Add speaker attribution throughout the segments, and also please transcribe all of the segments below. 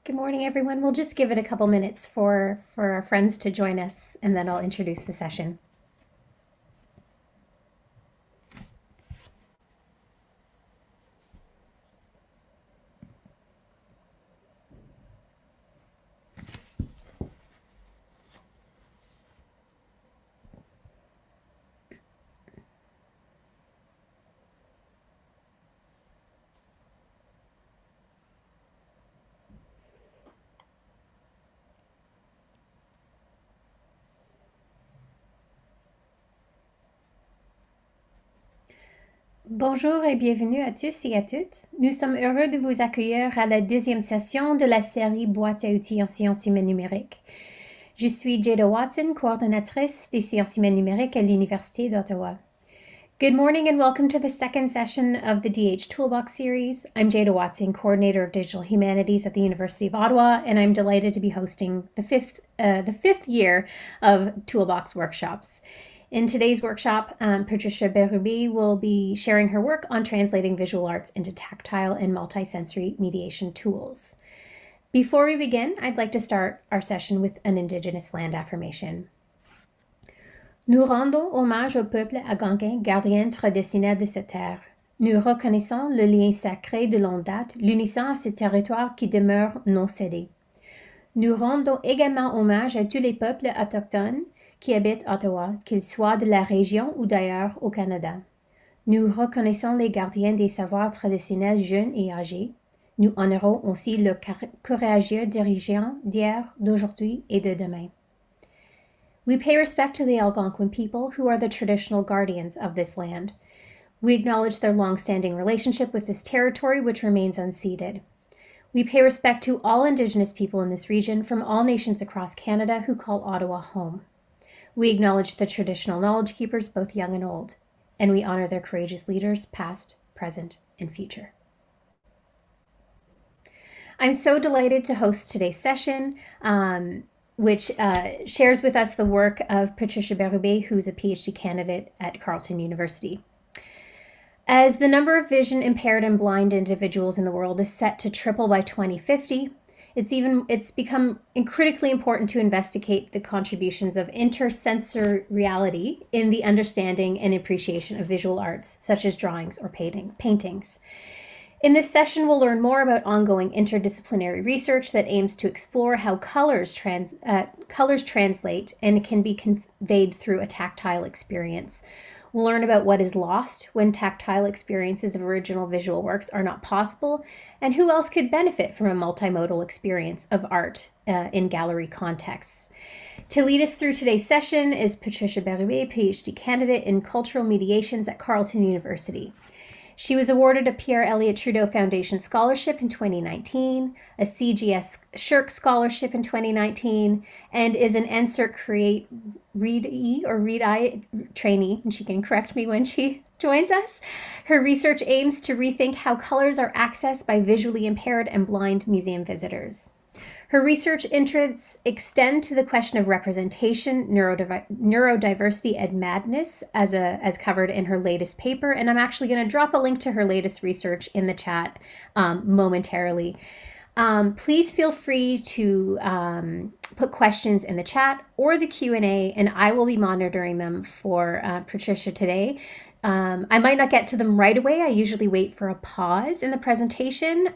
Speaker 1: Good morning, everyone. We'll just give it a couple minutes for our friends to join us, and then I'll introduce the session. Bonjour et bienvenue à tous et à toutes. Nous sommes heureux de vous accueillir à la deuxième session de la série Boîte à outils en sciences humaines numériques. Je suis Jada Watson, coordonnatrice des sciences humaines numériques à l'Université d'Ottawa. Good morning and welcome to the second session of the DH Toolbox series. I'm Jada Watson, coordinator of digital humanities at the University of Ottawa, and I'm delighted to be hosting the fifth year of Toolbox workshops. In today's workshop, Patricia Bérubé will be sharing her work on translating visual arts into tactile and multisensory mediation tools. Before we begin, I'd like to start our session with an Indigenous land affirmation. Nous rendons hommage au peuple algonquin, gardien traditionnel de cette terre. Nous reconnaissons le lien sacré de longue date, l'unissant à ce territoire qui demeure non cédé. Nous rendons également hommage à tous les peuples autochtones qui habitent Ottawa, qu'ils soient de la région ou d'ailleurs au Canada. Nous reconnaissons les gardiens des savoirs traditionnels jeunes et âgés. Nous honorons aussi le courageux dirigeant d'hier, d'aujourd'hui et de demain. We pay respect to the Algonquin people who are the traditional guardians of this land. We acknowledge their long-standing relationship with this territory, which remains unceded. We pay respect to all Indigenous people in this region from all nations across Canada who call Ottawa home. We acknowledge the traditional knowledge keepers, both young and old, and we honor their courageous leaders, past, present, and future. I'm so delighted to host today's session, which shares with us the work of Patricia Bérubé, who's a PhD candidate at Carleton University. As the number of vision impaired and blind individuals in the world is set to triple by 2050, it's become critically important to investigate the contributions of intersensoriality in the understanding and appreciation of visual arts, such as drawings or paintings. In this session, we'll learn more about ongoing interdisciplinary research that aims to explore how colors translate and can be conveyed through a tactile experience. We'll learn about what is lost when tactile experiences of original visual works are not possible, and who else could benefit from a multimodal experience of art in gallery contexts. To lead us through today's session is Patricia Bérubé, PhD candidate in Cultural Mediations at Carleton University. She was awarded a Pierre Elliott Trudeau Foundation Scholarship in 2019, a CGS Shirk Scholarship in 2019, and is an NSERC Create Read-I trainee, and she can correct me when she joins us. Her research aims to rethink how colors are accessed by visually impaired and blind museum visitors. Her research interests extend to the question of representation, neurodiversity, and madness, as covered in her latest paper. And I'm actually going to drop a link to her latest research in the chat momentarily. Please feel free to put questions in the chat or the Q&A, and I will be monitoring them for Patricia today. I might not get to them right away. I usually wait for a pause in the presentation,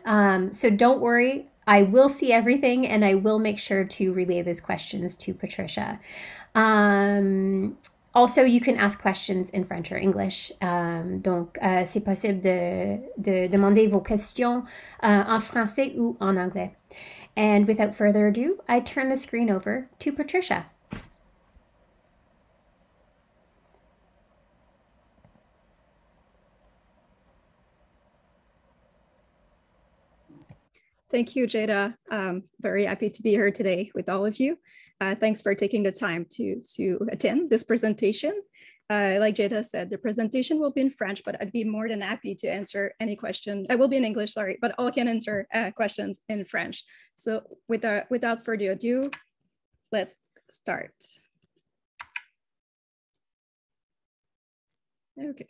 Speaker 1: so don't worry. I will see everything, and I will make sure to relay those questions to Patricia. Also, you can ask questions in French or English. Donc, c'est possible de demander vos questions en français ou en anglais. And without further ado, I turn the screen over to Patricia.
Speaker 2: Thank you, Jada. Very happy to be here today with all of you. Thanks for taking the time to attend this presentation. Like Jada said, the presentation will be in French, but I'd be more than happy to answer any question. I will be in English, sorry, but I can answer questions in French. So without further ado, let's start. Okay.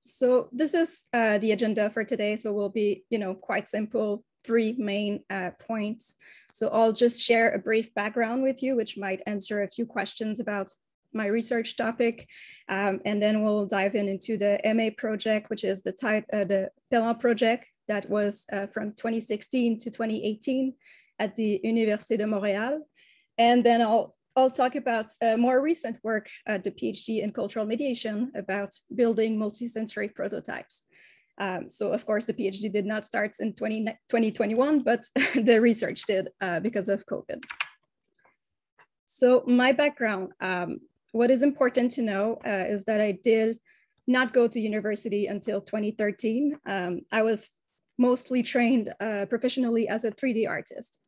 Speaker 2: So this is the agenda for today. So we'll be, quite simple. three main points. So I'll just share a brief background with you, which might answer a few questions about my research topic. And then we'll dive into the MA project, which is the Pellant project that was from 2016 to 2018 at the Université de Montréal. And then I'll talk about more recent work at the PhD in cultural mediation about building multisensory prototypes. So of course, the PhD did not start in 2021, but the research did because of COVID. So my background, what is important to know is that I did not go to university until 2013. I was mostly trained professionally as a 3D artist.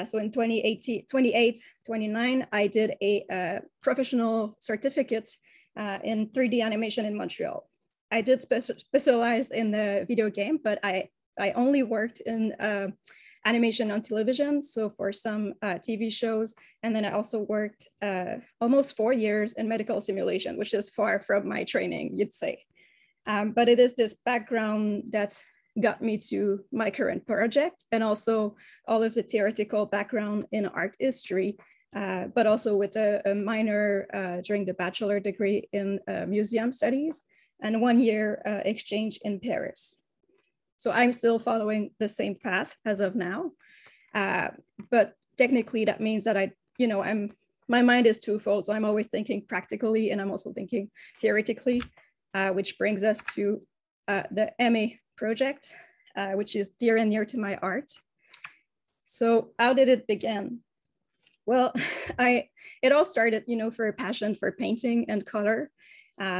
Speaker 2: So in 2029, I did a professional certificate in 3D animation in Montreal. I did specialize in the video game, but I only worked in animation on television, so for some TV shows. And then I also worked almost 4 years in medical simulation, which is far from my training, you'd say. But it is this background that got me to my current project, and also all of the theoretical background in art history, but also with a minor during the bachelor degree in museum studies and 1 year exchange in Paris. So I'm still following the same path as of now, but technically that means that my mind is twofold. So I'm always thinking practically, and I'm also thinking theoretically, which brings us to the MA project, which is dear and near to my art. So how did it begin? Well, it all started, for a passion for painting and color.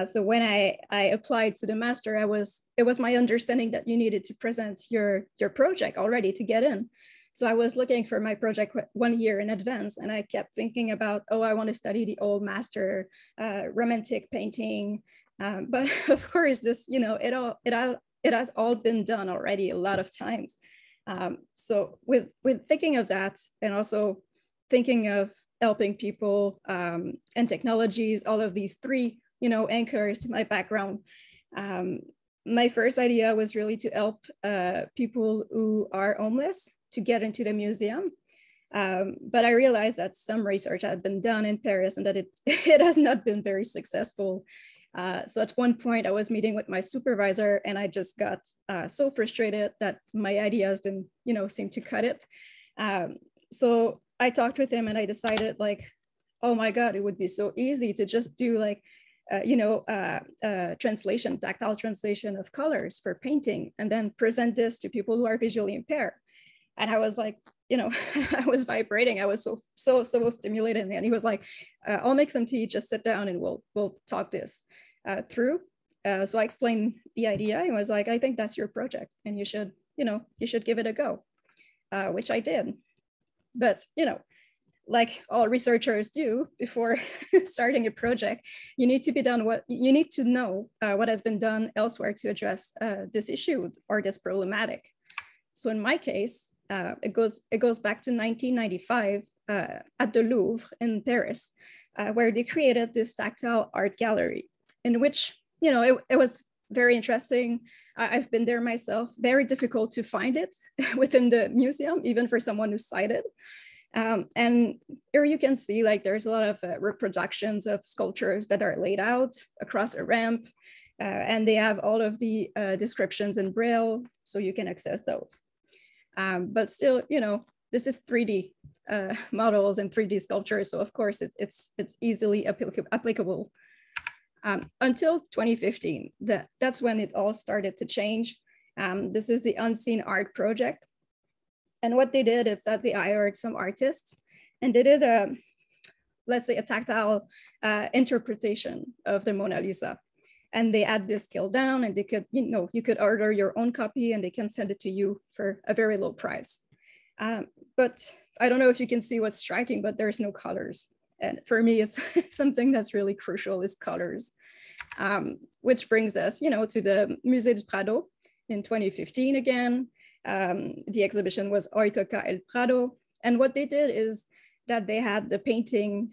Speaker 2: So when I applied to the master, it was my understanding that you needed to present your project already to get in. So I was looking for my project 1 year in advance, and I kept thinking about, I want to study the old master, romantic painting. But of course, this, it has all been done already a lot of times. So with thinking of that, and also thinking of helping people and technologies, all of these three, anchors to my background, my first idea was really to help people who are homeless to get into the museum. But I realized that some research had been done in Paris and that it has not been very successful. So at one point I was meeting with my supervisor, and I just got so frustrated that my ideas didn't, seem to cut it. So I talked with him, and I decided, oh my God, it would be so easy to just do translation, tactile translation of colors for painting, and then present this to people who are visually impaired. And I was like, I was vibrating. I was so stimulated. And he was like, I'll make some tea, just sit down and we'll talk this through. So I explained the idea. He was like, I think that's your project, and you should give it a go, which I did. But, like all researchers do before starting a project, you need to know what has been done elsewhere to address this issue or this problematic. So in my case, it goes back to 1995 at the Louvre in Paris, where they created this tactile art gallery, in which, it was very interesting. I've been there myself. Very difficult to find it within the museum, even for someone who's sighted. And here you can see, there's a lot of reproductions of sculptures that are laid out across a ramp, and they have all of the descriptions in Braille, so you can access those. But still, this is 3D models and 3D sculptures, so of course it's easily applicable. Until 2015, that's when it all started to change. This is the Unseen Art Project. And what they did is that they hired some artists, and they did let's say a tactile interpretation of the Mona Lisa. And they had this scaled down, and they could, you could order your own copy, and they can send it to you for a very low price. But I don't know if you can see what's striking, but there's no colors. And for me, it's something that's really crucial is colors, which brings us, to the Musée du Prado in 2015 again. The exhibition was Hoy Toca el Prado. And what they did is that they had the painting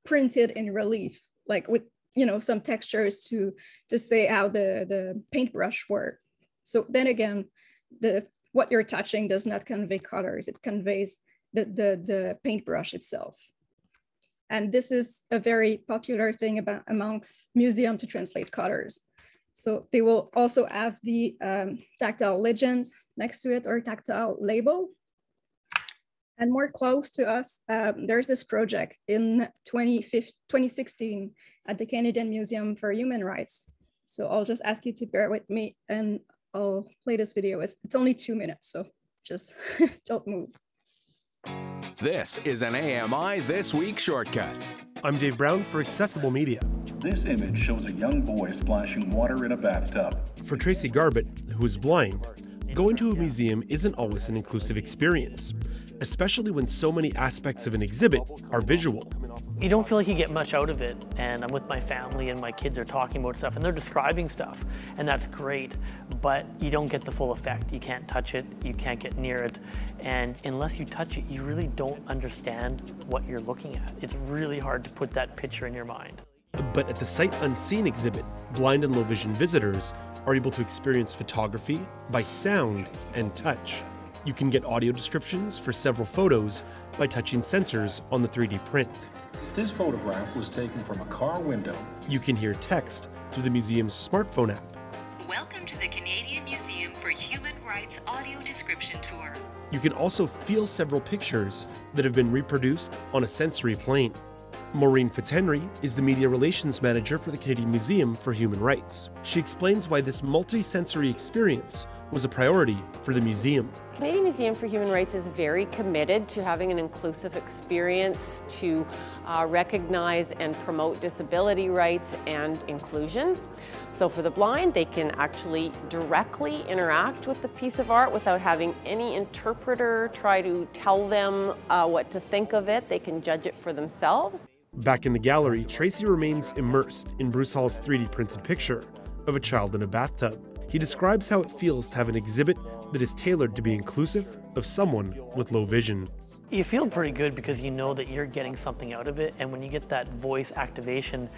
Speaker 2: printed in relief, with, some textures to say how the paintbrush worked. So then again, the what you're touching does not convey colors. It conveys the paintbrush itself. And this is a very popular thing amongst museums to translate colors. So they will also have the tactile legend next to it, or tactile label. And more close to us, there's this project in 2016 at the Canadian Museum for Human Rights. So I'll just ask you to bear with me and I'll play this video it's only 2 minutes, so just don't move.
Speaker 3: This is an AMI This Week shortcut.
Speaker 4: I'm Dave Brown for Accessible Media.
Speaker 5: This image shows a young boy splashing water in a bathtub.
Speaker 4: For Tracy Garbett, who is blind, going to a museum isn't always an inclusive experience, especially when so many aspects of an exhibit are visual.
Speaker 6: You don't feel like you get much out of it, and I'm with my family and my kids are talking about stuff and they're describing stuff, and that's great, but you don't get the full effect. You can't touch it, you can't get near it, and unless you touch it, you really don't understand what you're looking at. It's really hard to put that picture in your mind.
Speaker 4: But at the Sight Unseen exhibit, blind and low vision visitors are able to experience photography by sound and touch. You can get audio descriptions for several photos by touching sensors on the 3D print.
Speaker 5: This photograph was taken from a car window.
Speaker 4: You can hear text through the museum's smartphone app.
Speaker 7: Welcome to the Canadian Museum for Human Rights audio description tour.
Speaker 4: You can also feel several pictures that have been reproduced on a sensory plane. Maureen Fitzhenry is the Media Relations Manager for the Canadian Museum for Human Rights. She explains why this multi-sensory experience was a priority for the museum.
Speaker 8: Canadian Museum for Human Rights is very committed to having an inclusive experience to recognize and promote disability rights and inclusion. So for the blind, they can actually directly interact with the piece of art without having any interpreter try to tell them what to think of it. They can judge it for themselves.
Speaker 4: Back in the gallery, Tracy remains immersed in Bruce Hall's 3D printed picture of a child in a bathtub. He describes how it feels to have an exhibit that is tailored to be inclusive of someone with low vision.
Speaker 6: You feel pretty good because you know that you're getting something out of it, and when you get that voice activation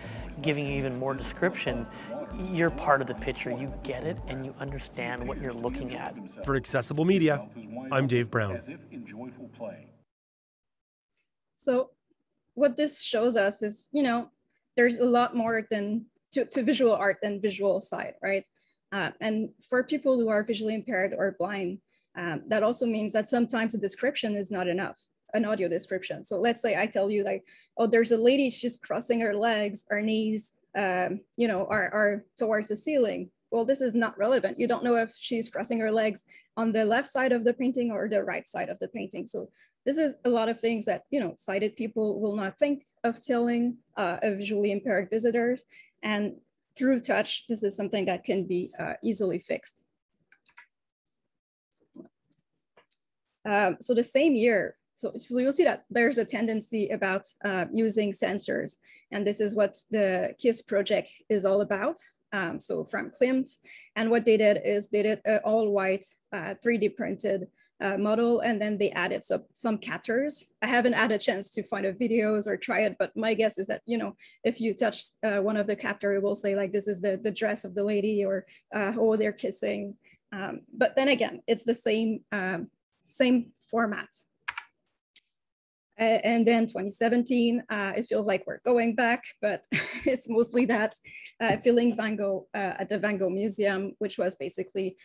Speaker 6: giving you even more description, you're part of the picture. You get it and you understand what you're looking at.
Speaker 4: For Accessible Media, I'm Dave Brown.
Speaker 2: So what this shows us is, there's a lot more than to visual art than visual side, right? And for people who are visually impaired or blind, that also means that sometimes a description is not enough, an audio description. So let's say I tell you like, oh, there's a lady, she's crossing her legs, her knees, are towards the ceiling. Well, this is not relevant. You don't know if she's crossing her legs on the left side of the painting or the right side of the painting. So this is a lot of things that, sighted people will not think of telling a visually impaired visitors. And through touch, this is something that can be easily fixed. So the same year, so you'll see that there's a tendency about using sensors. And this is what the Qu'est-ce project is all about. So from Klimt. And what they did is they did an all white 3D printed model, and then they added some captors. I haven't had a chance to find a videos or try it, but my guess is that, if you touch one of the captors, it will say like, this is the dress of the lady, or oh, they're kissing. But then again, it's the same format. And then 2017, it feels like we're going back, but it's mostly that feeling Van Gogh at the Van Gogh Museum, which was basically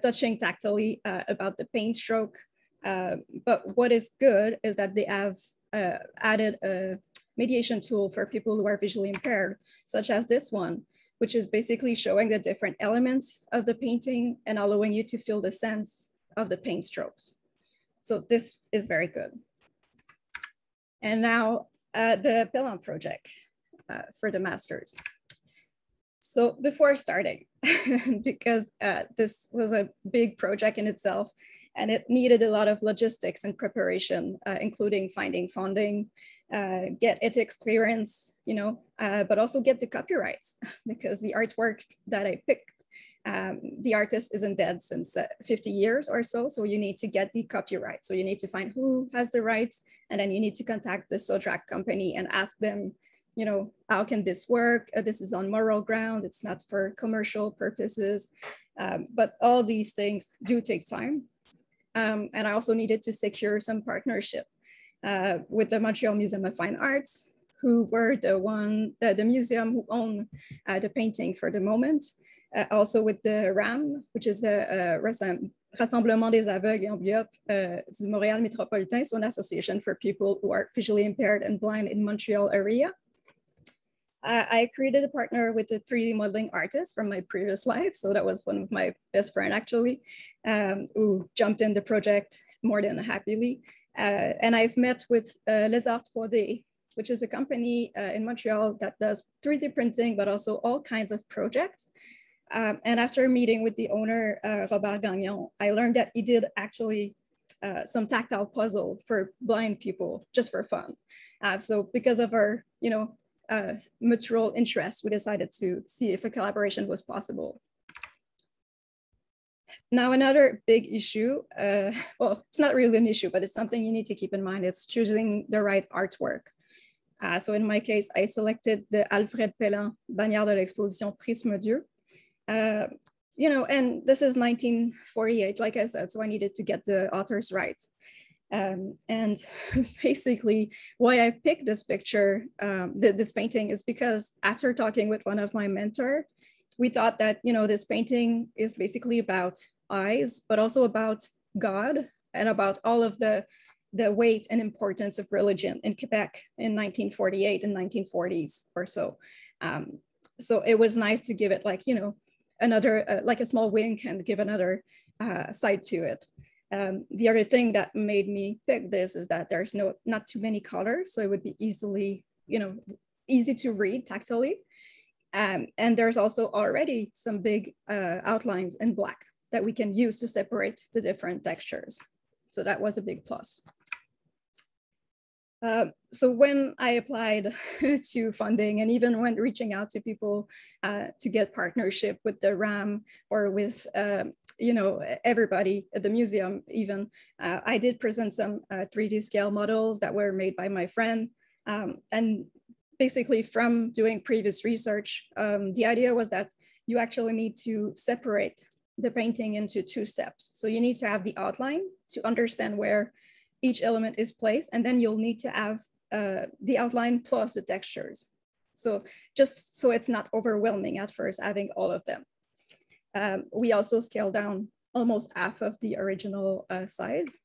Speaker 2: touching tactilely about the paint stroke. But what is good is that they have added a mediation tool for people who are visually impaired, such as this one, which is basically showing the different elements of the painting and allowing you to feel the sense of the paint strokes. So this is very good. And now the Pelham project for the masters. So before starting, because this was a big project in itself, and it needed a lot of logistics and preparation, including finding funding, get ethics clearance, but also get the copyrights, because the artwork that I picked, the artist isn't dead since 50 years or so. So you need to get the copyright. So you need to find who has the rights, and then you need to contact the Sodrak company and ask them, how can this work? This is on moral ground. It's not for commercial purposes. But all these things do take time. And I also needed to secure some partnership with the Montreal Museum of Fine Arts, who were the museum who owned the painting for the moment. Also with the RAM, which is a Rassemblement des aveugles et amblyopes du Montréal métropolitain, so an association for people who are visually impaired and blind in Montreal area. I created a partner with a 3D modeling artist from my previous life. So that was one of my best friend actually, who jumped in the project more than happily. And I've met with Les Arts 3D, which is a company in Montreal that does 3D printing, but also all kinds of projects. And after meeting with the owner, Robert Gagnon, I learned that he did actually some tactile puzzle for blind people, just for fun. So because of our, mutual interest, we decided to see if a collaboration was possible. Now, another big issue, well, it's not really an issue, but it's something you need to keep in mind. It's choosing the right artwork. So in my case, I selected the Alfred Pellan Bannière de l'Exposition Prisme Dieu. And this is 1948, like I said, so I needed to get the authors right. And basically why I picked this picture, this painting, is because after talking with one of my mentors, we thought that, this painting is basically about eyes, but also about God and about all of the weight and importance of religion in Quebec in 1948 and 1940s or so. So it was nice to give it another, like a small wink and give another side to it. The other thing that made me pick this is that there's not too many colors, so it would be easy to read tactilely. And there's also already some big outlines in black that we can use to separate the different textures. So that was a big plus. So when I applied to funding, and even when reaching out to people to get partnership with the RAM or with everybody at the museum even, I did present some 3D scale models that were made by my friend. And basically from doing previous research, the idea was that you actually need to separate the painting into 2 steps. So you need to have the outline to understand where each element is placed, and then you'll need to have the outline plus the textures. So just so it's not overwhelming at first having all of them. We also scaled down almost half of the original size,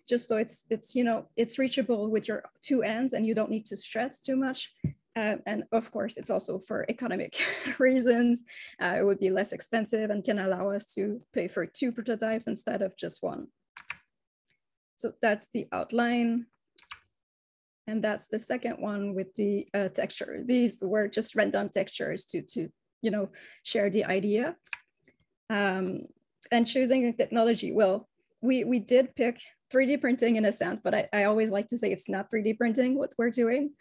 Speaker 2: just so it's reachable with your 2 ends and you don't need to stretch too much. And of course, it's also for economic reasons. It would be less expensive and can allow us to pay for 2 prototypes instead of just 1. So that's the outline. And that's the second one with the texture. These were just random textures to share the idea. And choosing a technology, well, we did pick 3D printing in a sense, but I always like to say it's not 3D printing what we're doing.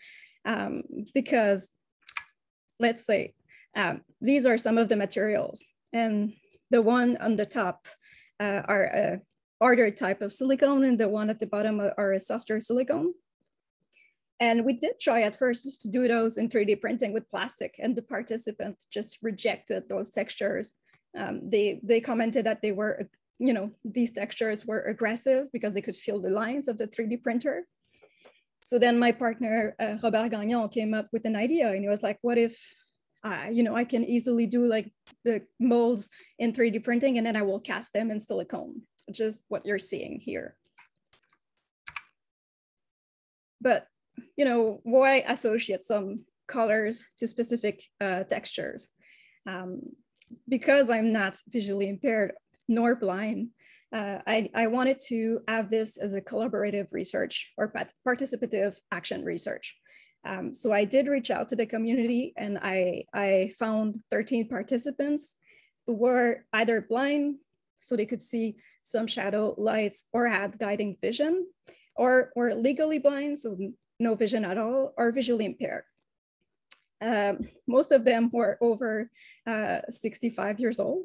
Speaker 2: Because let's say these are some of the materials, and the one on the top are a harder type of silicone, and the one at the bottom are a softer silicone. And we did try at first to do those in 3D printing with plastic, and the participants just rejected those textures. They commented that they were, these textures were aggressive because they could feel the lines of the 3D printer. So then my partner, Robert Gagnon, came up with an idea, and he was like, what if, I can easily do like the molds in 3D printing, and then I will cast them in silicone, which is what you're seeing here. But, why associate some colors to specific textures? Because I'm not visually impaired nor blind, I wanted to have this as a collaborative research or participative action research. So I did reach out to the community, and I found 13 participants who were either blind, so they could see some shadow lights, or had guiding vision, or were legally blind, so no vision at all, or visually impaired. Most of them were over 65 years old.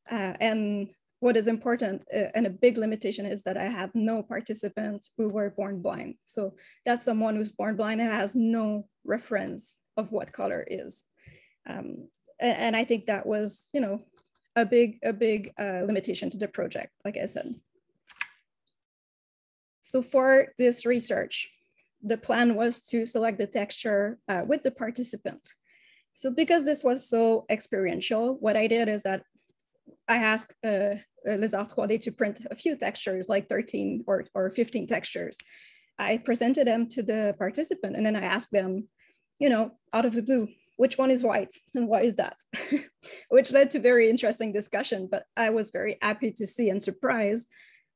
Speaker 2: And what is important and a big limitation is that I have no participants who were born blind. So that's someone who's born blind and has no reference of what color is. And I think that was, a big limitation to the project, like I said. So for this research, the plan was to select the texture with the participant. So because this was so experiential, what I did is that I asked Les Arts 3D to print a few textures, like 13 or 15 textures. I presented them to the participant, and then I asked them, you know, out of the blue, which one is white and why is that? Which led to very interesting discussion, but I was very happy to see and surprised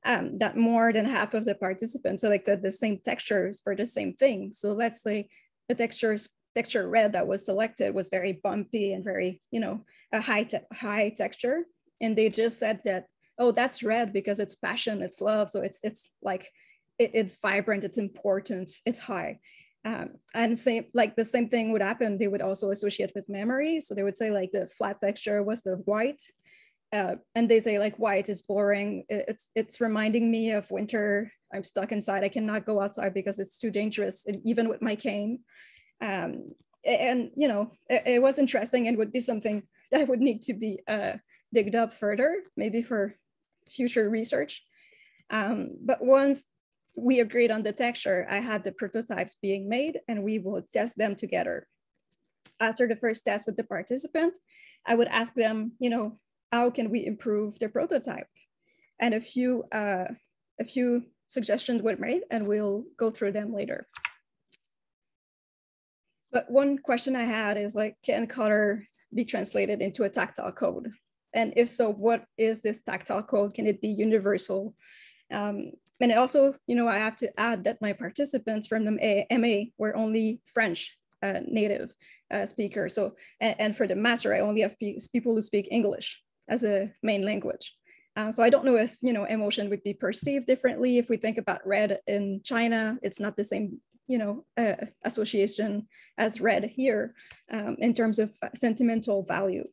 Speaker 2: that more than half of the participants selected the same textures for the same thing. So let's say the texture red that was selected was very bumpy and very, you know, a high texture. And they just said that, oh, that's red because it's passion, it's love. So it's like, it's vibrant, it's important, it's high. And the same thing would happen. They would also associate with memory. So they would say like the flat texture was the white. And they say like white is boring. It's reminding me of winter. I'm stuck inside. I cannot go outside because it's too dangerous, even with my cane. And you know, it was interesting and would be something that would need to be digged up further, maybe for future research. But once we agreed on the texture, I had the prototypes being made and we would test them together. After the first test with the participant, I would ask them, you know, how can we improve the prototype? And a few suggestions were made and we'll go through them later. But one question I had is like, can color be translated into a tactile code? And if so, what is this tactile code? Can it be universal? And also, you know, I have to add that my participants from the MA were only French native speakers. So, and for the master, I only have people who speak English as a main language. So I don't know if, you know, emotion would be perceived differently. If we think about red in China, it's not the same, you know, association as red here in terms of sentimental value.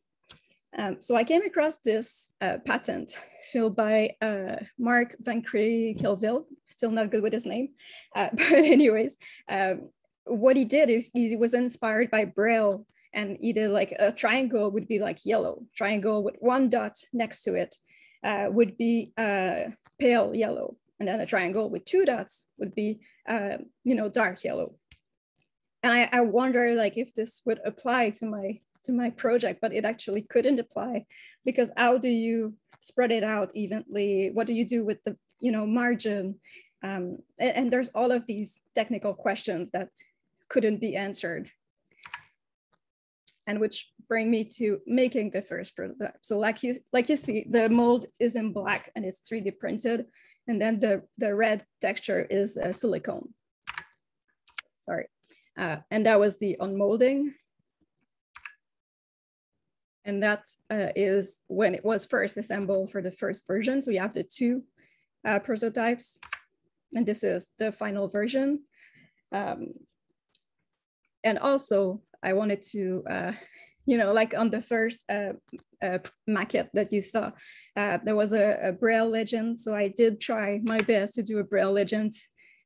Speaker 2: So I came across this patent filled by Mark Van Cree-Kilville, still not good with his name. But anyways, what he did is he was inspired by Braille, and either like a triangle would be like yellow, triangle with one dot next to it would be pale yellow. And then a triangle with two dots would be, you know, dark yellow. And I wonder like if this would apply to my project, but it actually couldn't apply, because how do you spread it out evenly? What do you do with the, you know, margin? And there's all of these technical questions that couldn't be answered. And which bring me to making the first prototype. So like you see, the mold is in black and it's 3D printed. And then the red texture is silicone. Sorry. And that was the unmolding. And that is when it was first assembled for the first version. So you have the two prototypes. And this is the final version. And also, I wanted to, you know, like on the first maquette that you saw, there was a Braille legend. So I did try my best to do a Braille legend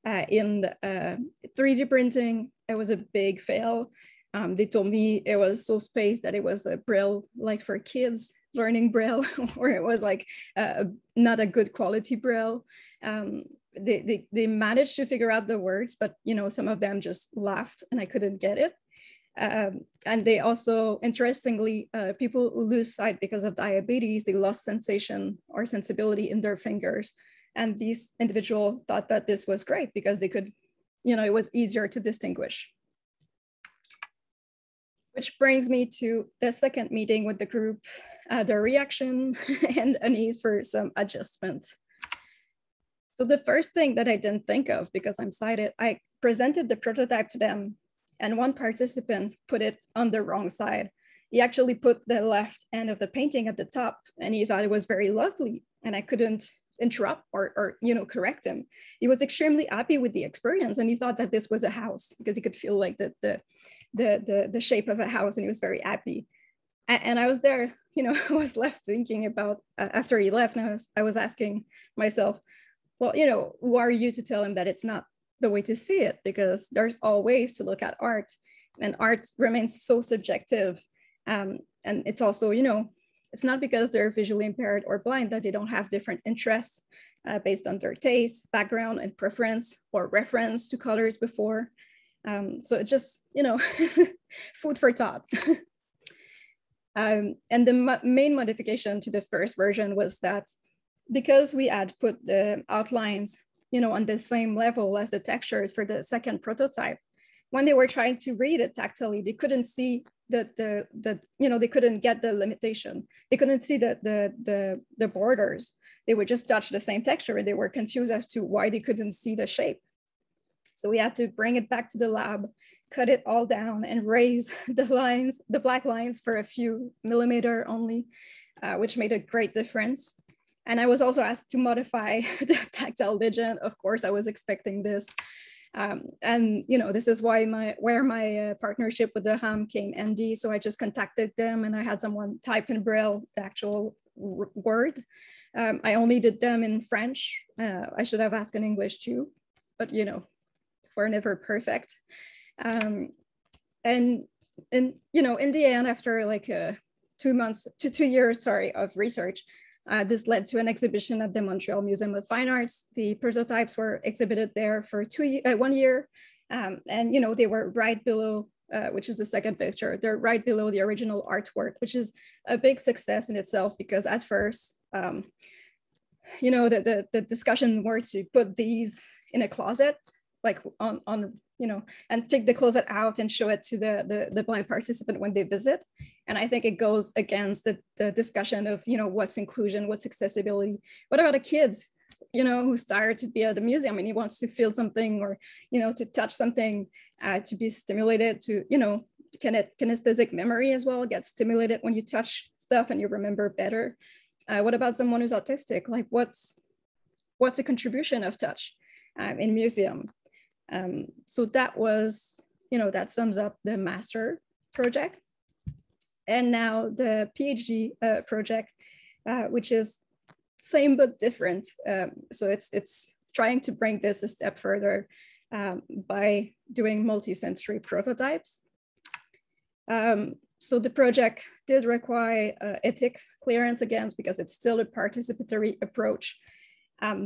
Speaker 2: in 3D printing. It was a big fail. They told me it was so spaced that it was a Braille like for kids learning Braille, or it was like not a good quality Braille. They managed to figure out the words, but you know, some of them just laughed and I couldn't get it. And they also, interestingly, people who lose sight because of diabetes, they lost sensation or sensibility in their fingers. And these individuals thought that this was great because they could, you know, it was easier to distinguish. Which brings me to the second meeting with the group, the reaction and a need for some adjustment. So the first thing that I didn't think of, because I'm sighted, I presented the prototype to them, and one participant put it on the wrong side. He actually put the left end of the painting at the top, and he thought it was very lovely, and I couldn't interrupt or you know, correct him. He was extremely happy with the experience, and he thought that this was a house because he could feel like the shape of a house, and he was very happy. And I was there, you know, I was left thinking about after he left, and I was asking myself, well, you know, who are you to tell him that it's not the way to see it? Because there's all ways to look at art, and art remains so subjective. And it's also, you know, it's not because they're visually impaired or blind that they don't have different interests. based on their taste, background, and preference, or reference to colors before. So it just, food for thought. And the main modification to the first version was that because we had put the outlines, on the same level as the textures for the second prototype, when they were trying to read it tactilely, they couldn't see they couldn't get the limitation. They couldn't see the borders. They would just touch the same texture and they were confused as to why they couldn't see the shape. So we had to bring it back to the lab, cut it all down and raise the black lines for a few millimeter only, which made a great difference. And I was also asked to modify the tactile legend. Of course, I was expecting this. And this is where my partnership with the RAM came handy. So I just contacted them and I had someone type in Braille the actual word. I only did them in French. I should have asked in English too, but we're never perfect. And in the end, after like 2 years, of research, this led to an exhibition at the Montreal Museum of Fine Arts. The prototypes were exhibited there for 1 year. And they were right below, which is the second picture. They're right below the original artwork, which is a big success in itself, because at first, the discussion were to put these in a closet, like on and take the closet out and show it to the blind participant when they visit. And I think it goes against the discussion of, what's inclusion, what's accessibility. What about the kids, who's tired to be at the museum and he wants to feel something or, to touch something, to be stimulated to, kinesthetic memory as well gets stimulated when you touch stuff and you remember better. What about someone who's autistic? Like what's a contribution of touch in museum? So that was, that sums up the master project. And now the PhD project, which is same but different. So it's trying to bring this a step further by doing multisensory prototypes. So the project did require ethics clearance again, because it's still a participatory approach.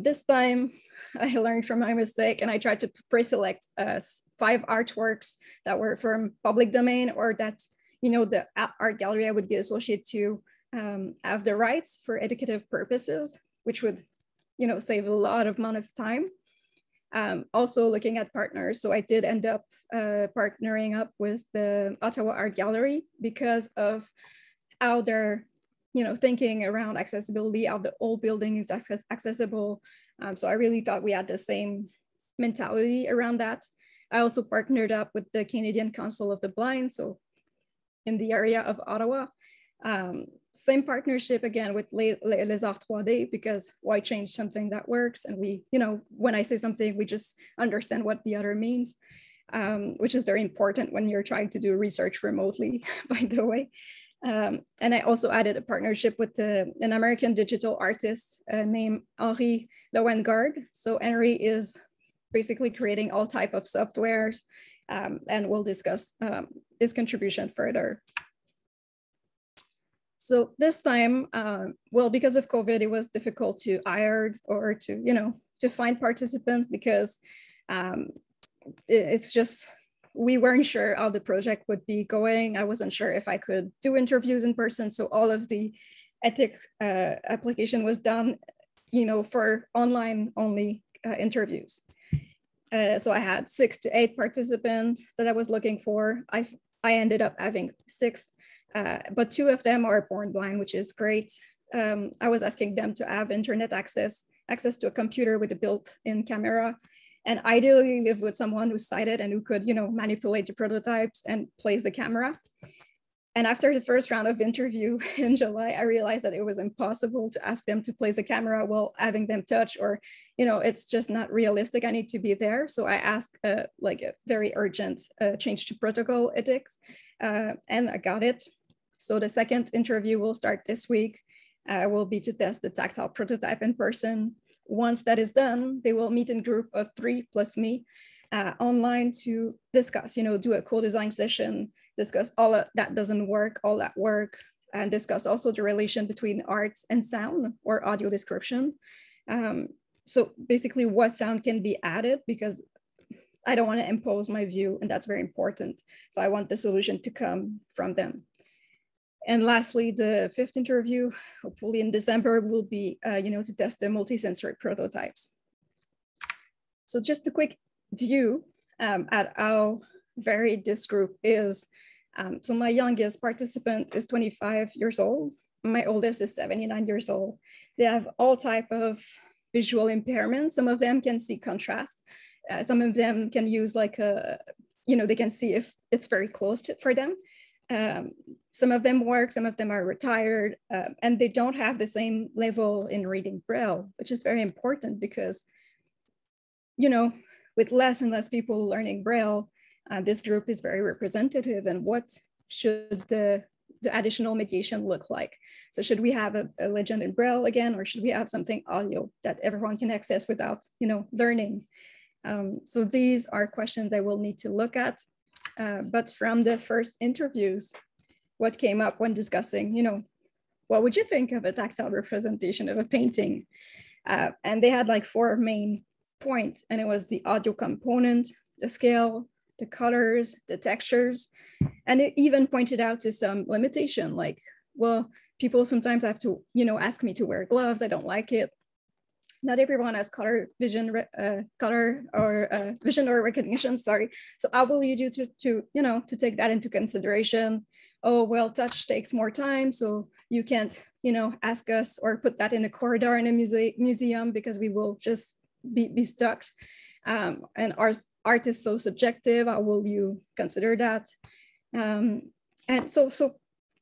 Speaker 2: This time I learned from my mistake and I tried to pre-select 5 artworks that were from public domain, or that, the art gallery I would be associated to have the rights for educative purposes, which would, save a lot of amount of time. Also looking at partners. So I did end up partnering up with the Ottawa Art Gallery because of how they're, thinking around accessibility, how the whole building is accessible. So I really thought we had the same mentality around that. I also partnered up with the Canadian Council of the Blind, so in the area of Ottawa. Same partnership again with Les Arts 3D, because why change something that works? And we, when I say something, we just understand what the other means, which is very important when you're trying to do research remotely, by the way. And I also added a partnership with an American digital artist named Henry Lowengard. So Henry is basically creating all type of softwares, and we'll discuss his contribution further. So this time, well, because of COVID, it was difficult to hire or to find participants, because it's just, we weren't sure how the project would be going. I wasn't sure if I could do interviews in person. So all of the ethics application was done, for online only interviews. So I had 6 to 8 participants that I was looking for. I ended up having 6, but 2 of them are born blind, which is great. I was asking them to have internet access to a computer with a built-in camera, and ideally live with someone who's sighted and who could, manipulate the prototypes and place the camera. And after the first round of interview in July, I realized that it was impossible to ask them to place a camera while having them touch, or, it's just not realistic. I need to be there. So I asked like a very urgent change to protocol ethics, and I got it. So the second interview will start this week. Will be to test the tactile prototype in person. Once that is done, they will meet in group of 3 plus me online to discuss, do a co-design session, discuss all that doesn't work, all that work, and discuss also the relation between art and sound or audio description. so basically what sound can be added, because I don't want to impose my view, and that's very important. So I want the solution to come from them. And lastly, the fifth interview, hopefully in December, will be to test the multisensory prototypes. So just a quick view at how varied this group is. So my youngest participant is 25 years old. My oldest is 79 years old. They have all type of visual impairments. Some of them can see contrast. Some of them can use like a, they can see if it's very close for them. Some of them work, some of them are retired, and they don't have the same level in reading Braille, which is very important because, with less and less people learning Braille, this group is very representative. And what should the additional mediation look like? So should we have a legend in Braille again, or should we have something audio that everyone can access without, learning? So these are questions I will need to look at. But from the first interviews, what came up when discussing, what would you think of a tactile representation of a painting? And they had like 4 main points, and it was the audio component, the scale, the colors, the textures. And it even pointed out to some limitation, like, well, people sometimes have to, ask me to wear gloves. I don't like it. Not everyone has vision or recognition, sorry. So how will you do to take that into consideration? Oh, well, touch takes more time, so you can't, ask us or put that in a corridor in a museum because we will just be stuck. And art is so subjective. How will you consider that? And so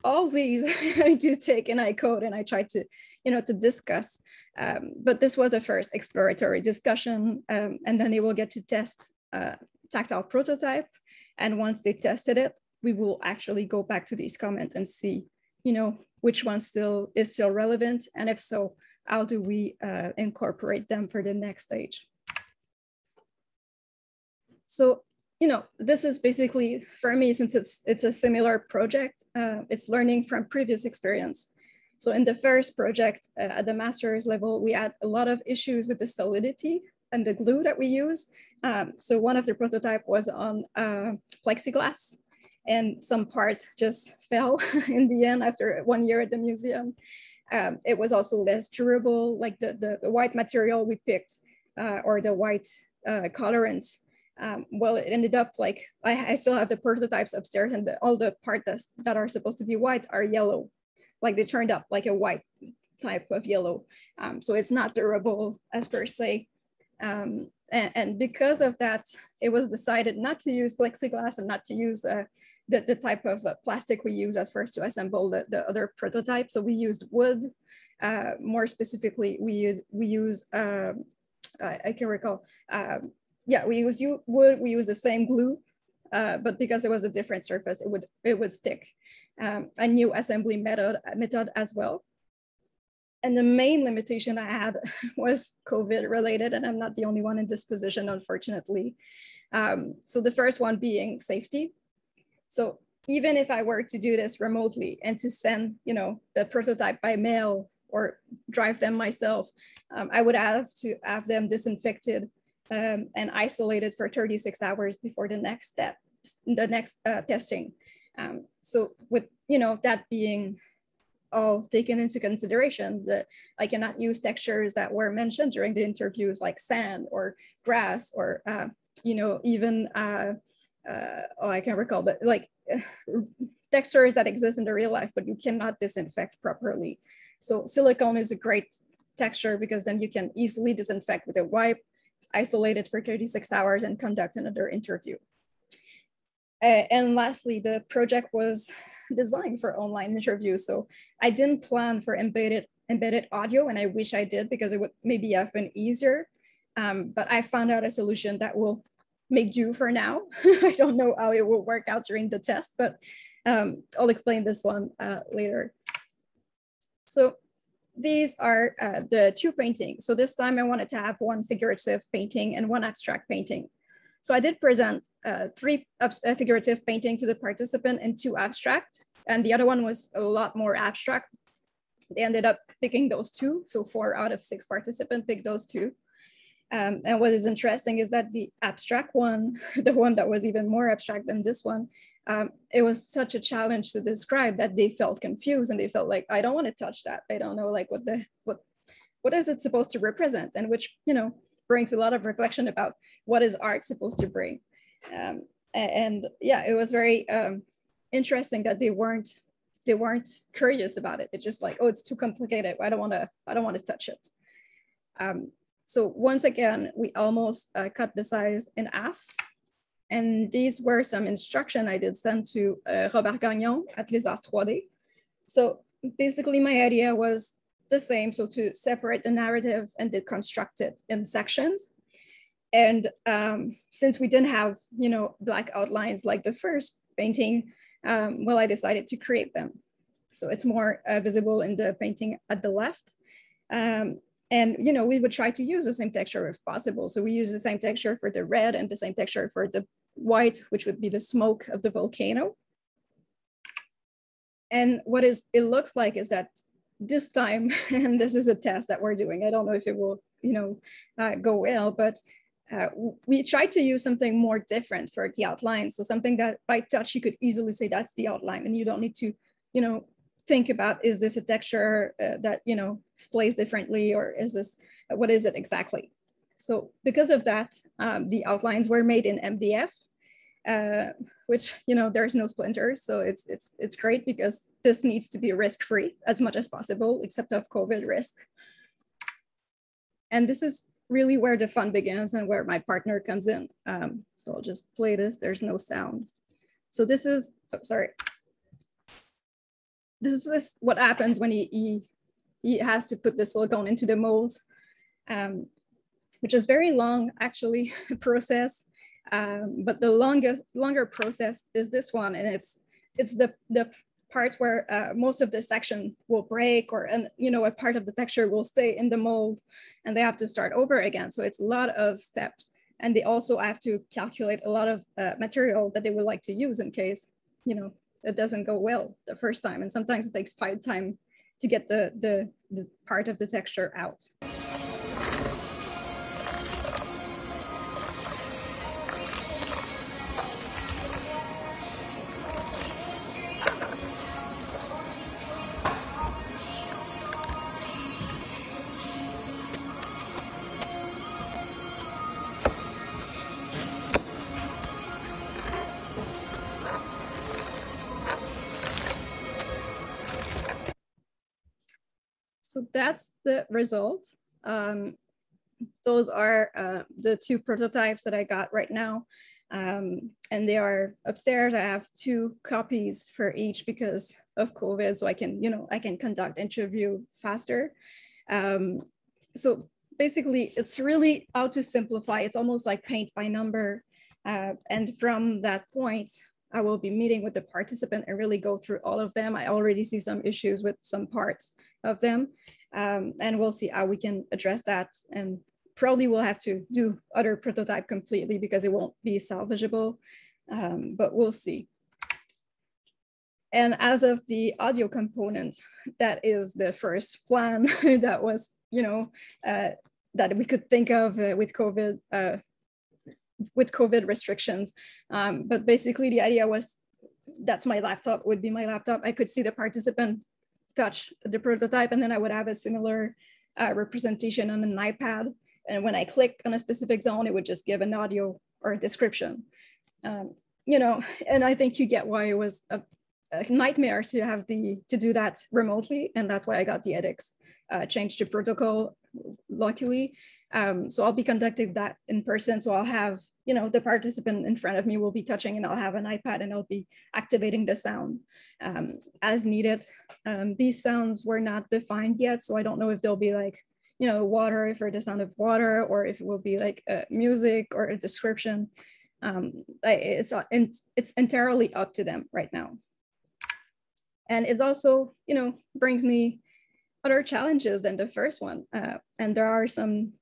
Speaker 2: all these I do take and I code and I try to, to discuss. But this was a first exploratory discussion, and then they will get to test tactile prototype. And once they tested it, we will actually go back to these comments and see, which one is still relevant. And if so, how do we incorporate them for the next stage? So, this is basically, for me, since it's a similar project, it's learning from previous experience. So in the first project at the master's level, we had a lot of issues with the solidity and the glue that we use. So one of the prototype was on plexiglass, and some part just fell in the end after 1 year at the museum. It was also less durable, like the white material we picked or the white colorants. Well, it ended up like, I still have the prototypes upstairs, and all the parts that are supposed to be white are yellow. Like they turned up like a white type of yellow. So it's not durable as per se. And because of that, it was decided not to use plexiglass and not to use the type of plastic we use at first to assemble the other prototype. So we used wood. More specifically, we use, I can recall, we use wood, we use the same glue, but because it was a different surface, it would stick. A new assembly method as well. And the main limitation I had was COVID related, and I'm not the only one in this position, unfortunately. So the first one being safety. So even if I were to do this remotely and to send, the prototype by mail or drive them myself, I would have to have them disinfected and isolated for 36 hours before the next step, the next testing. So with, that being all taken into consideration, that I cannot use textures that were mentioned during the interviews, like sand or grass or, even, I can't recall, but like textures that exist in the real life, but you cannot disinfect properly. So silicone is a great texture because then you can easily disinfect with a wipe, isolate it for 36 hours and conduct another interview. And lastly, the project was designed for online interviews. So I didn't plan for embedded audio, and I wish I did because it would maybe have been easier. But I found out a solution that will make do for now. I don't know how it will work out during the test, but I'll explain this one later. So these are the 2 paintings. So this time I wanted to have 1 figurative painting and 1 abstract painting. So I did present 3 figurative painting to the participant and 2 abstract, and the other one was a lot more abstract. They ended up picking those 2. So 4 out of 6 participants picked those 2. And what is interesting is that the abstract one, the one that was even more abstract than this one, it was such a challenge to describe that they felt confused and they felt like, I don't want to touch that. I don't know like what is it supposed to represent, and which, you know, brings a lot of reflection about what is art supposed to bring. And yeah, it was very interesting that they weren't curious about it. It's just like, oh, it's too complicated. I don't want to touch it. So once again, we almost cut the size in half. And these were some instruction I did send to Robert Gagnon at Les Arts 3D. So basically my idea was the same. So to separate the narrative and deconstruct it in sections. And since we didn't have, you know, black outlines like the first painting, well, I decided to create them. So it's more visible in the painting at the left. And, you know, we would try to use the same texture if possible. So we use the same texture for the red and the same texture for the white, which would be the smoke of the volcano. And what it looks like is that this time, and this is a test that we're doing, I don't know if it will, you know, go well, but we tried to use something more different for the outline. So something that by touch, you could easily say that's the outline, and you don't need to, you know, think about, is this a texture that, you know, displays differently, or is this, what is it exactly? So because of that, the outlines were made in MDF, which, you know, there's no splinters. So it's great because this needs to be risk-free as much as possible, except of COVID risk. And this is really where the fun begins and where my partner comes in. So I'll just play this, there's no sound. So this is, oh, sorry. This is what happens when he has to put the silicone into the molds, which is very long, actually, process. But the longer process is this one, and it's the part where most of the section will break, or, and you know, a part of the texture will stay in the mold, and they have to start over again. So it's a lot of steps, and they also have to calculate a lot of material that they would like to use in case, you know, it doesn't go well the first time. And sometimes it takes quite time to get the part of the texture out. So that's the result. Those are the two prototypes that I got right now. And they are upstairs. I have 2 copies for each because of COVID. So I can, you know, I can conduct interview faster. So basically it's really how to simplify. It's almost like paint by number. And from that point, I will be meeting with the participant and really go through all of them. I already see some issues with some parts of them, and we'll see how we can address that. And probably we'll have to do other prototype completely because it won't be salvageable, but we'll see. And as of the audio component, that is the first plan that was, you know, that we could think of with COVID restrictions. But basically the idea was, that's my laptop, would be my laptop. I could see the participant touch the prototype, and then I would have a similar representation on an iPad. And when I click on a specific zone, it would just give an audio or a description. You know, and I think you get why it was a nightmare to have to do that remotely. And that's why I got the edX changed to protocol, luckily. So I'll be conducting that in person. So I'll have, you know, the participant in front of me will be touching, and I'll have an iPad and I'll be activating the sound as needed. These sounds were not defined yet. So I don't know if they'll be like, you know, water for the sound of water, or if it will be like music or a description. It's entirely up to them right now. And it's also, you know, brings me other challenges than the first one. And there are some,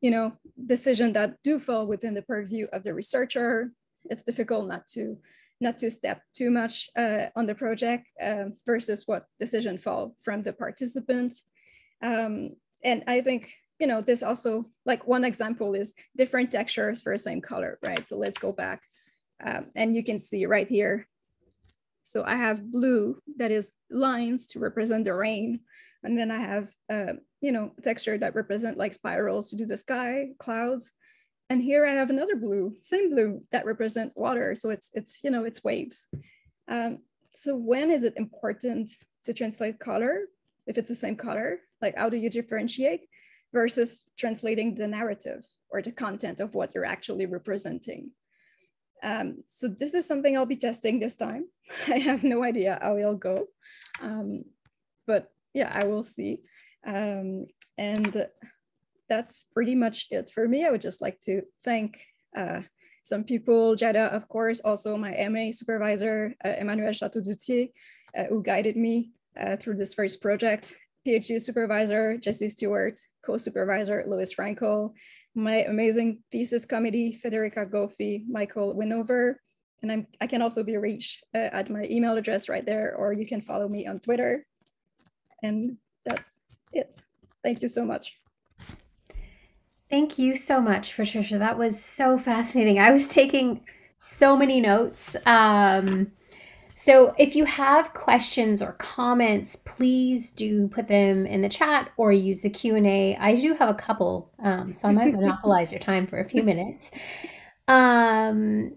Speaker 2: you know, decisions that do fall within the purview of the researcher. It's difficult not to step too much on the project versus what decision fall from the participant. And I think you know, this also, like one example is different textures for the same color, right? So let's go back and you can see right here. So I have blue that is lines to represent the rain. And then I have, you know, texture that represent like spirals to do the sky, clouds. And here I have another blue, same blue that represent water. So it's you know, it's waves. So when is it important to translate color? If it's the same color, like how do you differentiate versus translating the narrative or the content of what you're actually representing? So this is something I'll be testing this time. I have no idea how it'll go, but yeah, I will see. And that's pretty much it for me. I would just like to thank some people, Jada, of course, also my MA supervisor, Emmanuel Chateau-Dutier, who guided me through this first project, PhD supervisor, Jesse Stewart, co-supervisor, Louis Frankel, my amazing thesis committee, Federica Goffi, Michael Winover, and I can also be reached at my email address right there, or you can follow me on Twitter. And that's it. Thank you so much.
Speaker 1: Thank you so much, Patricia. That was so fascinating. I was taking so many notes. So if you have questions or comments, please do put them in the chat or use the Q&A. I do have a couple, so I might monopolize your time for a few minutes. But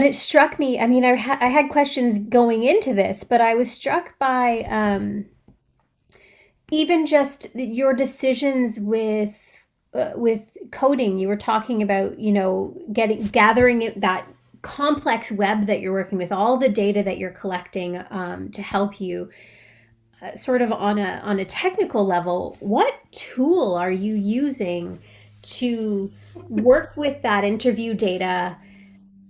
Speaker 1: it struck me, I mean, I had questions going into this, but I was struck by even just your decisions with coding. You were talking about, you know, gathering that complex web that you're working with, all the data that you're collecting to help you sort of on a technical level. What tool are you using to work with that interview data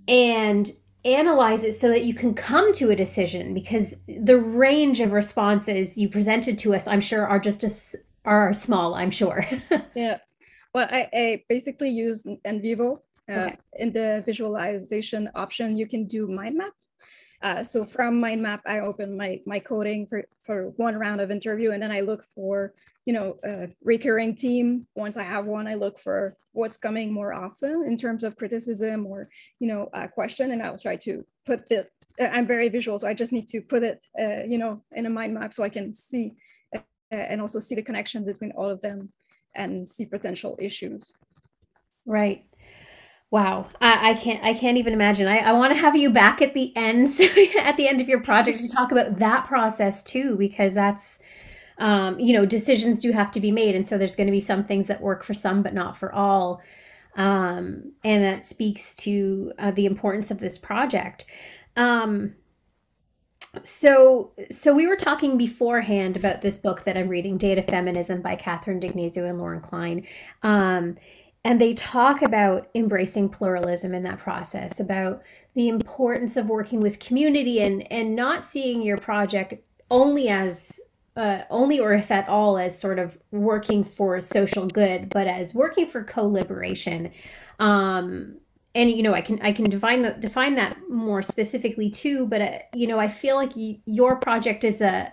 Speaker 1: and analyze it so that you can come to a decision? Because the range of responses you presented to us, I'm sure, are small, I'm sure.
Speaker 2: Yeah, well, I basically use NVivo.
Speaker 1: Okay.
Speaker 2: In the visualization option, you can do mind map. So from mind map, I open my coding for one round of interview, and then I look for, you know, a recurring theme. Once I have one, I look for what's coming more often in terms of criticism or, you know, a question, and I'll try to put it. I'm very visual, so I just need to put it, you know, in a mind map so I can see and also see the connection between all of them and see potential issues.
Speaker 1: Right. Wow. I can't even imagine. I want to have you back at the end, at the end of your project, to talk about that process too, because that's, you know, decisions do have to be made. And so there's going to be some things that work for some, but not for all. And that speaks to the importance of this project. So we were talking beforehand about this book that I'm reading, Data Feminism by Catherine D'Ignazio and Lauren Klein. And they talk about embracing pluralism in that process, about the importance of working with community and not seeing your project only as only or if at all as sort of working for social good, but as working for co-liberation. And, you know, I can define that more specifically too, but, you know, I feel like your project is a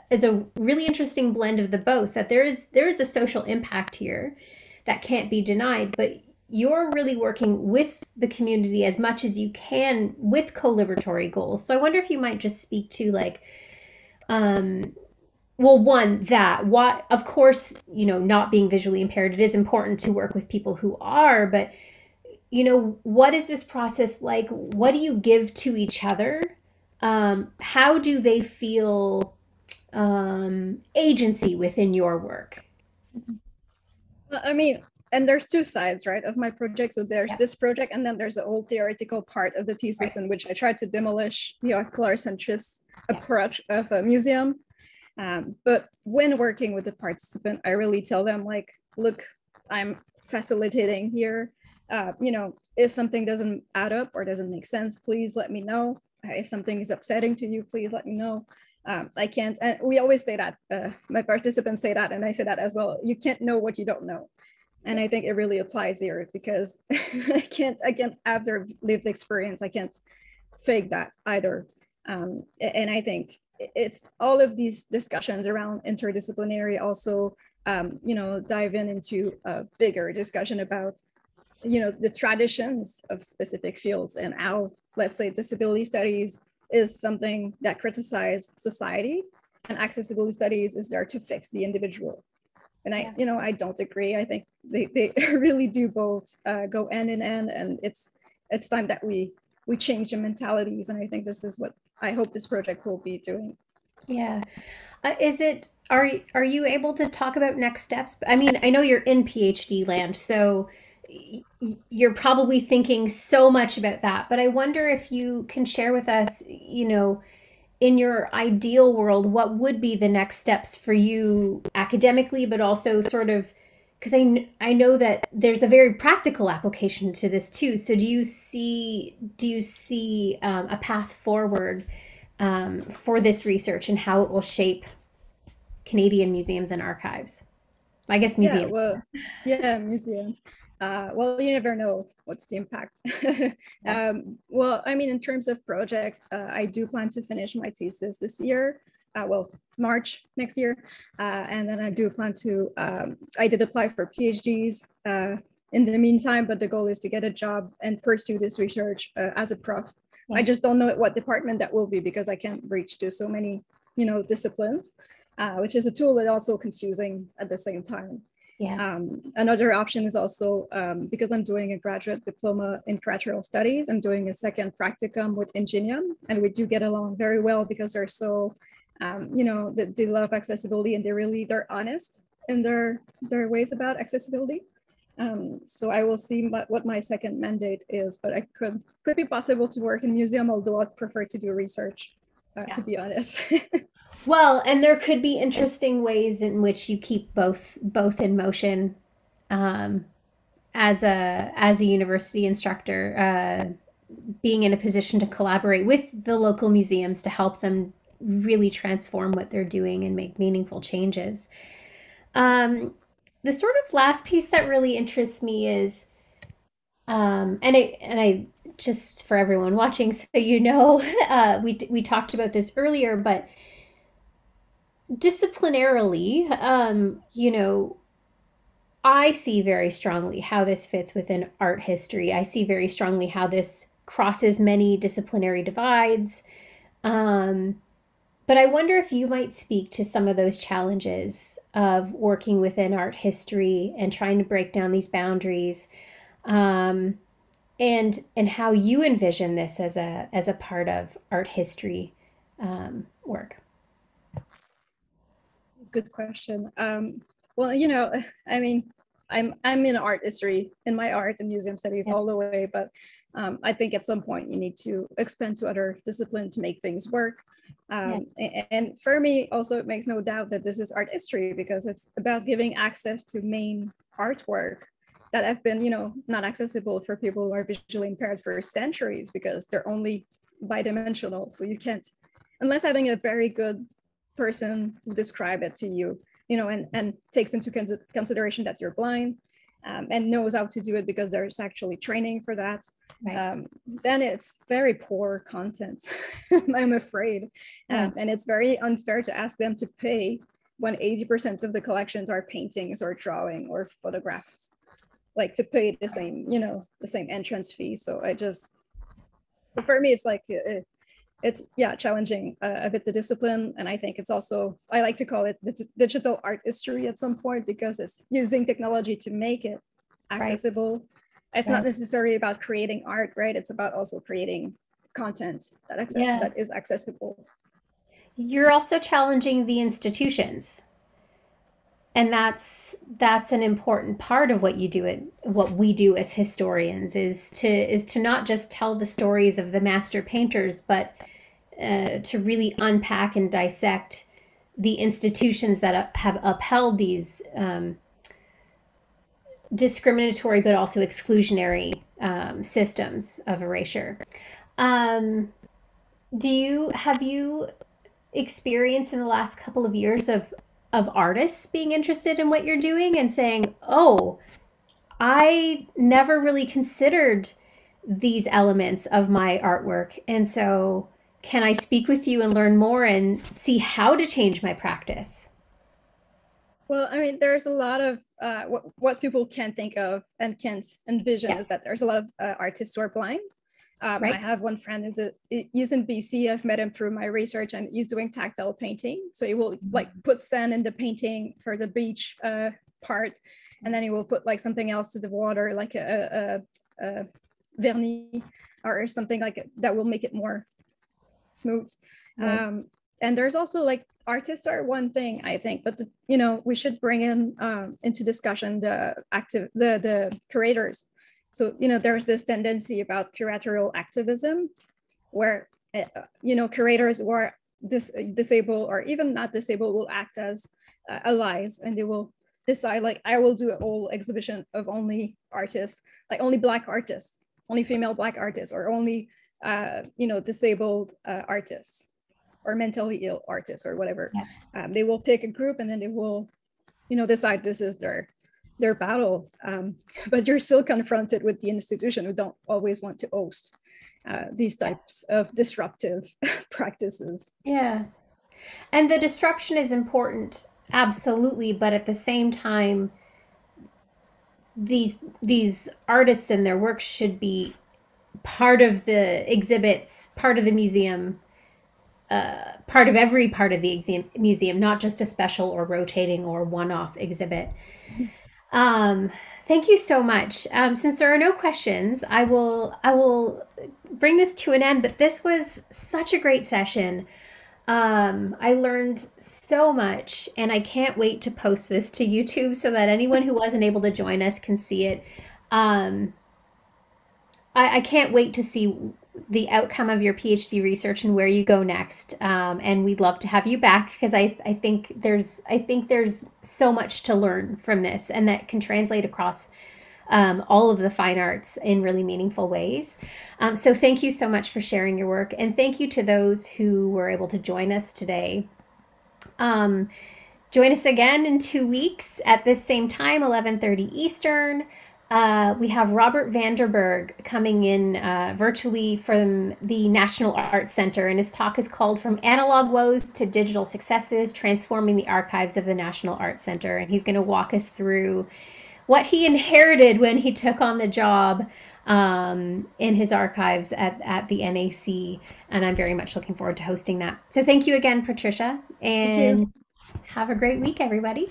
Speaker 1: really interesting blend of the both, that there is a social impact here that can't be denied, but you're really working with the community as much as you can with co-liberatory goals. So I wonder if you might just speak to, like, well, one, that what, of course, you know, not being visually impaired, it is important to work with people who are, but, you know, what is this process like? What do you give to each other? How do they feel agency within your work?
Speaker 2: Well, I mean, and there's two sides, right, of my project. So there's this project, and then there's the whole theoretical part of the thesis, in which I tried to demolish the color-centrist approach of a museum. But when working with the participant, I really tell them, like, look, I'm facilitating here. You know, if something doesn't add up or doesn't make sense, please let me know. If something is upsetting to you, please let me know. I can't, and we always say that, my participants say that, and I say that as well. You can't know what you don't know. And I think it really applies here, because I can't after lived experience, I can't fake that either. And I think it's all of these discussions around interdisciplinary also dive into a bigger discussion about, the traditions of specific fields and how, let's say, disability studies is something that criticizes society, and accessibility studies is there to fix the individual. And I don't agree. I think they really do both go hand in hand, and it's time that we change the mentalities. And I think this is what I hope this project will be doing.
Speaker 1: Yeah. Are you able to talk about next steps? I mean, I know you're in PhD land, so you're probably thinking so much about that, but I wonder if you can share with us, in your ideal world, what would be the next steps for you academically, but also sort of, because I know that there's a very practical application to this too. So do you see a path forward for this research and how it will shape Canadian museums and archives? I guess museums.
Speaker 2: Museums. Well, you never know what's the impact. Well, I mean, in terms of project, I do plan to finish my thesis this year, March next year. And then I do plan to, I did apply for PhDs in the meantime, but the goal is to get a job and pursue this research as a prof. Yeah. I just don't know what department that will be, because I can't reach to so many, disciplines, which is a tool, but also confusing at the same time.
Speaker 1: Yeah.
Speaker 2: Another option is also, because I'm doing a graduate diploma in curatorial studies, I'm doing a second practicum with Ingenium, and we do get along very well because they're so, they love accessibility, and they're honest in their ways about accessibility. So I will see what my second mandate is, but I could be possible to work in museum, although I'd prefer to do research, to be honest.
Speaker 1: Well, and there could be interesting ways in which you keep both in motion, as a university instructor, being in a position to collaborate with the local museums to help them really transform what they're doing and make meaningful changes. The sort of last piece that really interests me is, and I just for everyone watching, so we talked about this earlier, but disciplinarily, I see very strongly how this fits within art history. I see very strongly how this crosses many disciplinary divides. But I wonder if you might speak to some of those challenges of working within art history and trying to break down these boundaries, and how you envision this as a part of art history work.
Speaker 2: Good question. Well, I mean, I'm in art history, in my art and museum studies all the way, but I think at some point you need to expand to other disciplines to make things work. And for me, also, it makes no doubt that this is art history, because it's about giving access to main artwork that have been, not accessible for people who are visually impaired for centuries, because they're only bidimensional. So you can't, unless having a very good person who describe it to you, and takes into consideration that you're blind, and knows how to do it because there's actually training for that. Right. Then it's very poor content, I'm afraid. And it's very unfair to ask them to pay when 80% of the collections are paintings or drawing or photographs, like to pay the same, the same entrance fee. So for me, it's like, it's challenging a bit the discipline. And I think it's also, I like to call it the digital art history at some point, because it's using technology to make it accessible. Right. It's not necessarily about creating art, right? It's about also creating content that is accessible.
Speaker 1: You're also challenging the institutions. And that's an important part of what you do, what we do as historians, is to not just tell the stories of the master painters, but to really unpack and dissect the institutions that have upheld these discriminatory but also exclusionary systems of erasure. Have you experienced in the last couple of years of artists being interested in what you're doing and saying, oh, I never really considered these elements of my artwork, and so can I speak with you and learn more and see how to change my practice?
Speaker 2: Well, I mean, there's a lot of what people can't think of and can't envision is that there's a lot of artists who are blind. I have one friend he's in BC. I've met him through my research, and he's doing tactile painting. So he will like put sand in the painting for the beach part, and then he will put like something else to the water, like a vernis or something like it, that will make it more smooth. And there's also like artists are one thing, I think, but you know, we should bring in into discussion the curators. So, you know, there's this tendency about curatorial activism where, you know, curators who are disabled or even not disabled will act as allies, and they will decide like, I will do a whole exhibition of only artists, like only Black artists, only female Black artists, or only, you know, disabled artists or mentally ill artists or whatever. They will pick a group and then they will, you know, decide this is their battle. But you're still confronted with the institution who don't always want to host these types of disruptive practices.
Speaker 1: Yeah. And the disruption is important, absolutely. But at the same time, these artists and their works should be part of the exhibits, part of the museum, part of every part of the museum, not just a special or rotating or one-off exhibit. Thank you so much. Since there are no questions, I will bring this to an end, but this was such a great session. I learned so much, and I can't wait to post this to YouTube so that anyone who wasn't able to join us can see it. I can't wait to see the outcome of your PhD research and where you go next. And we'd love to have you back because I think there's so much to learn from this, and that can translate across all of the fine arts in really meaningful ways. So thank you so much for sharing your work, and thank you to those who were able to join us today. Join us again in 2 weeks at this same time, 11:30 Eastern. We have Robert Vanderberg coming in virtually from the National Arts Center, and his talk is called From Analog Woes to Digital Successes, Transforming the Archives of the National Arts Center. And he's going to walk us through what he inherited when he took on the job in his archives at the NAC. And I'm very much looking forward to hosting that. So thank you again, Patricia, and have a great week, everybody.